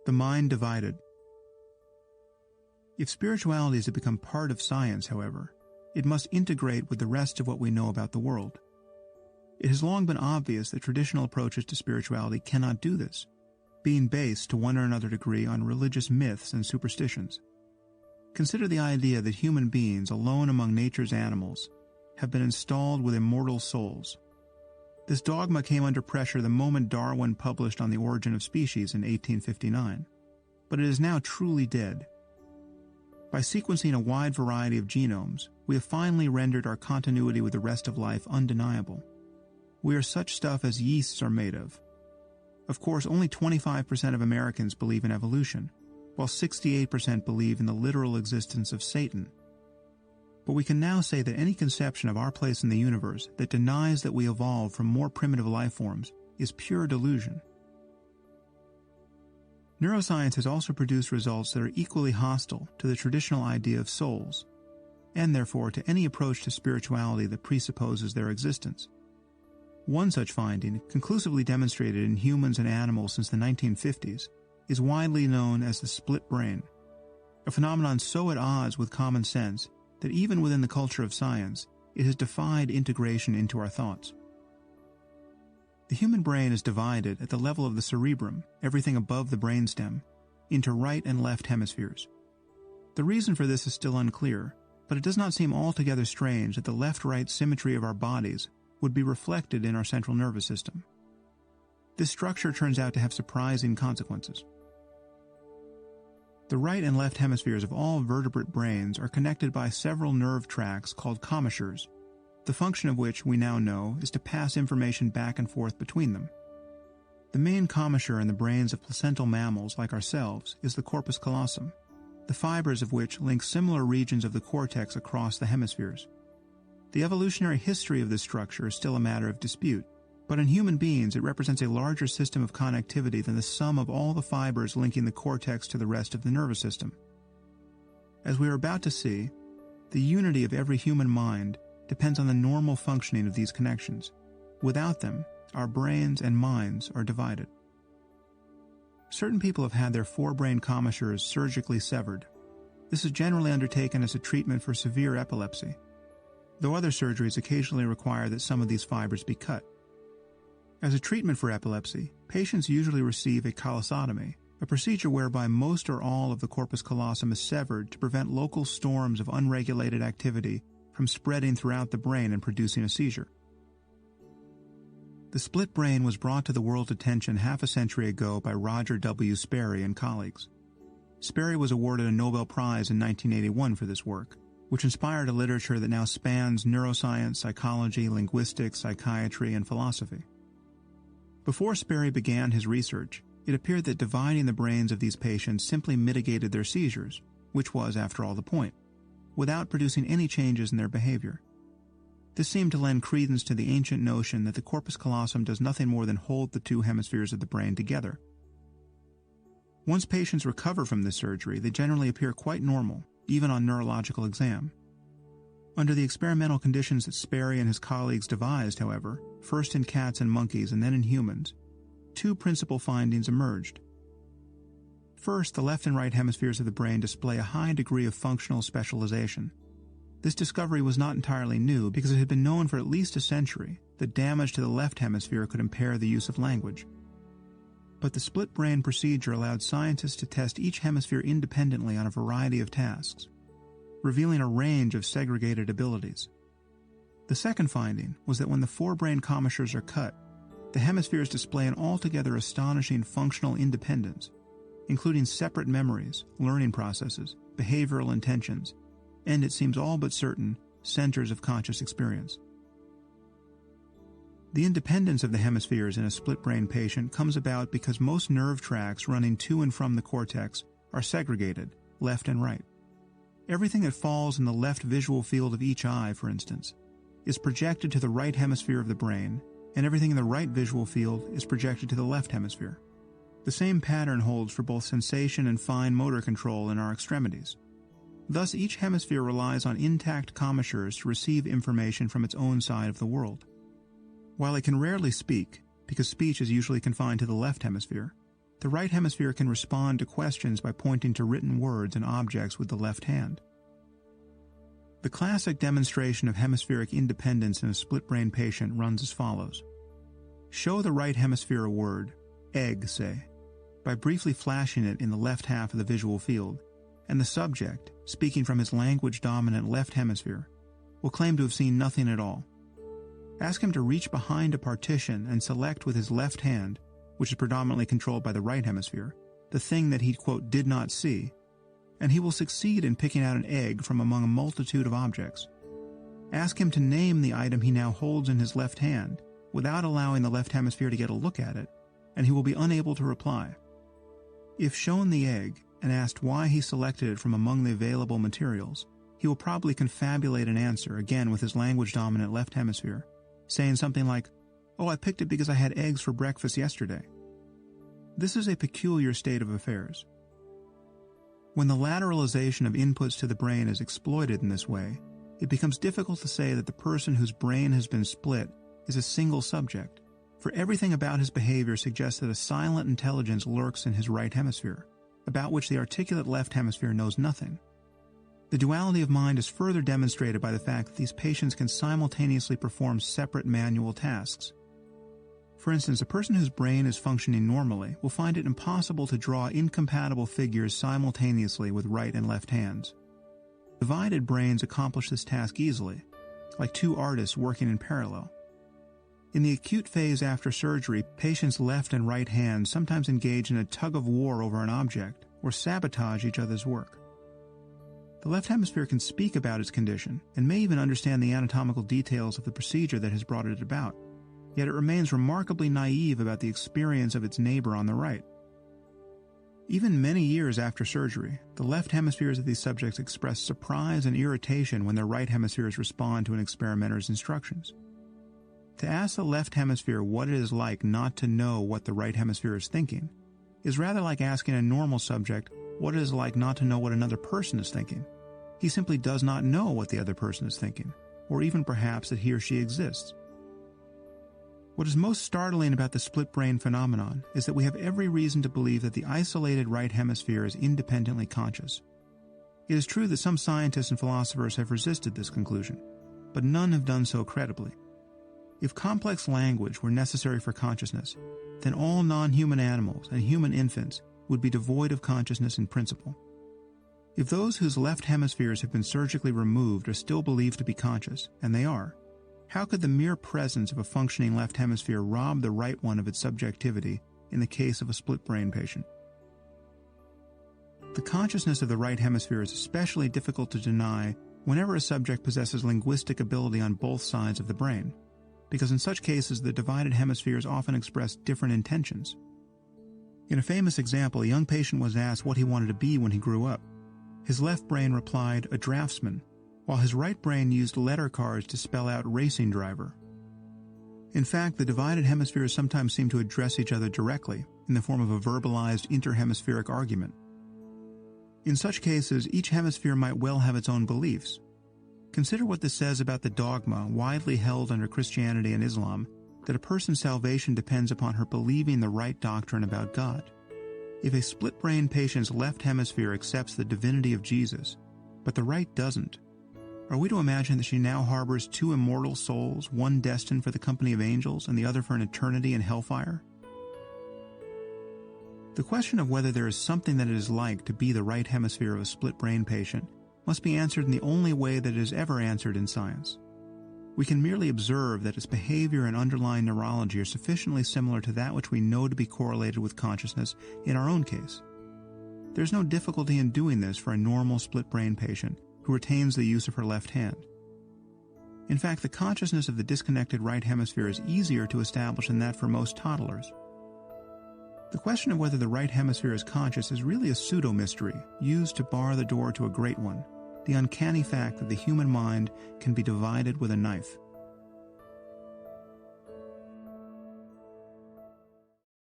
The mind divided. If spirituality is to become part of science, however, it must integrate with the rest of what we know about the world. It has long been obvious that traditional approaches to spirituality cannot do this, being based to one or another degree on religious myths and superstitions. Consider the idea that human beings, alone among nature's animals, have been installed with immortal souls. This dogma came under pressure the moment Darwin published On the Origin of Species in 1859, but it is now truly dead. By sequencing a wide variety of genomes, we have finally rendered our continuity with the rest of life undeniable. We are such stuff as yeasts are made of. Of course, only 25% of Americans believe in evolution, while 68% believe in the literal existence of Satan. But we can now say that any conception of our place in the universe that denies that we evolved from more primitive life forms is pure delusion. Neuroscience has also produced results that are equally hostile to the traditional idea of souls, and therefore to any approach to spirituality that presupposes their existence. One such finding, conclusively demonstrated in humans and animals since the 1950s, is widely known as the split brain, a phenomenon so at odds with common sense that even within the culture of science, it has defied integration into our thoughts. The human brain is divided at the level of the cerebrum, everything above the brainstem, into right and left hemispheres. The reason for this is still unclear, but it does not seem altogether strange that the left-right symmetry of our bodies would be reflected in our central nervous system. This structure turns out to have surprising consequences. The right and left hemispheres of all vertebrate brains are connected by several nerve tracts called commissures, the function of which we now know is to pass information back and forth between them. The main commissure in the brains of placental mammals like ourselves is the corpus callosum, the fibers of which link similar regions of the cortex across the hemispheres. The evolutionary history of this structure is still a matter of dispute, but in human beings it represents a larger system of connectivity than the sum of all the fibers linking the cortex to the rest of the nervous system. As we are about to see, the unity of every human mind depends on the normal functioning of these connections. Without them, our brains and minds are divided. Certain people have had their forebrain commissures surgically severed. This is generally undertaken as a treatment for severe epilepsy, though other surgeries occasionally require that some of these fibers be cut. As a treatment for epilepsy, patients usually receive a collosotomy, a procedure whereby most or all of the corpus callosum is severed to prevent local storms of unregulated activity from spreading throughout the brain and producing a seizure. The split brain was brought to the world's attention half a century ago by Roger W. Sperry and colleagues. Sperry was awarded a Nobel Prize in 1981 for this work, which inspired a literature that now spans neuroscience, psychology, linguistics, psychiatry, and philosophy. Before Sperry began his research, it appeared that dividing the brains of these patients simply mitigated their seizures, which was, after all, the point, without producing any changes in their behavior. This seemed to lend credence to the ancient notion that the corpus callosum does nothing more than hold the two hemispheres of the brain together. Once patients recover from this surgery, they generally appear quite normal, even on neurological exam. Under the experimental conditions that Sperry and his colleagues devised, however, first in cats and monkeys and then in humans, two principal findings emerged. First, the left and right hemispheres of the brain display a high degree of functional specialization. This discovery was not entirely new because it had been known for at least a century that damage to the left hemisphere could impair the use of language. But the split brain procedure allowed scientists to test each hemisphere independently on a variety of tasks, revealing a range of segregated abilities. The second finding was that when the forebrain commissures are cut, the hemispheres display an altogether astonishing functional independence, including separate memories, learning processes, behavioral intentions, and it seems all but certain, centers of conscious experience. The independence of the hemispheres in a split-brain patient comes about because most nerve tracts running to and from the cortex are segregated, left and right. Everything that falls in the left visual field of each eye, for instance, is projected to the right hemisphere of the brain, and everything in the right visual field is projected to the left hemisphere. The same pattern holds for both sensation and fine motor control in our extremities. Thus, each hemisphere relies on intact commissures to receive information from its own side of the world. While it can rarely speak, because speech is usually confined to the left hemisphere, the right hemisphere can respond to questions by pointing to written words and objects with the left hand. The classic demonstration of hemispheric independence in a split-brain patient runs as follows. Show the right hemisphere a word, egg, say, by briefly flashing it in the left half of the visual field, and the subject, speaking from his language-dominant left hemisphere, will claim to have seen nothing at all. Ask him to reach behind a partition and select with his left hand, which is predominantly controlled by the right hemisphere, the thing that he, quote, did not see, and he will succeed in picking out an egg from among a multitude of objects. Ask him to name the item he now holds in his left hand, without allowing the left hemisphere to get a look at it, and he will be unable to reply. If shown the egg and asked why he selected it from among the available materials, he will probably confabulate an answer, again with his language-dominant left hemisphere, saying something like, "Oh, I picked it because I had eggs for breakfast yesterday." This is a peculiar state of affairs. When the lateralization of inputs to the brain is exploited in this way, it becomes difficult to say that the person whose brain has been split is a single subject, for everything about his behavior suggests that a silent intelligence lurks in his right hemisphere, about which the articulate left hemisphere knows nothing. The duality of mind is further demonstrated by the fact that these patients can simultaneously perform separate manual tasks. For instance, a person whose brain is functioning normally will find it impossible to draw incompatible figures simultaneously with right and left hands. Divided brains accomplish this task easily, like two artists working in parallel. In the acute phase after surgery, patients' left and right hands sometimes engage in a tug-of-war over an object or sabotage each other's work. The left hemisphere can speak about its condition and may even understand the anatomical details of the procedure that has brought it about, yet it remains remarkably naive about the experience of its neighbor on the right. Even many years after surgery, the left hemispheres of these subjects express surprise and irritation when their right hemispheres respond to an experimenter's instructions. To ask the left hemisphere what it is like not to know what the right hemisphere is thinking is rather like asking a normal subject what it is like not to know what another person is thinking. He simply does not know what the other person is thinking, or even perhaps that he or she exists. What is most startling about the split brain phenomenon is that we have every reason to believe that the isolated right hemisphere is independently conscious. It is true that some scientists and philosophers have resisted this conclusion, but none have done so credibly. If complex language were necessary for consciousness, then all non-human animals and human infants would be devoid of consciousness in principle. If those whose left hemispheres have been surgically removed are still believed to be conscious, and they are, how could the mere presence of a functioning left hemisphere rob the right one of its subjectivity in the case of a split-brain patient? The consciousness of the right hemisphere is especially difficult to deny whenever a subject possesses linguistic ability on both sides of the brain, because in such cases the divided hemispheres often express different intentions. In a famous example, a young patient was asked what he wanted to be when he grew up. His left brain replied, "a draftsman," while his right brain used letter cards to spell out racing driver. In fact, the divided hemispheres sometimes seem to address each other directly in the form of a verbalized interhemispheric argument. In such cases, each hemisphere might well have its own beliefs. Consider what this says about the dogma, widely held under Christianity and Islam, that a person's salvation depends upon her believing the right doctrine about God. If a split-brain patient's left hemisphere accepts the divinity of Jesus, but the right doesn't, are we to imagine that she now harbors two immortal souls, one destined for the company of angels and the other for an eternity in hellfire? The question of whether there is something that it is like to be the right hemisphere of a split-brain patient must be answered in the only way that it is ever answered in science. We can merely observe that its behavior and underlying neurology are sufficiently similar to that which we know to be correlated with consciousness in our own case. There is no difficulty in doing this for a normal split-brain patient who retains the use of her left hand. In fact, the consciousness of the disconnected right hemisphere is easier to establish than that for most toddlers. The question of whether the right hemisphere is conscious is really a pseudo-mystery used to bar the door to a great one, the uncanny fact that the human mind can be divided with a knife.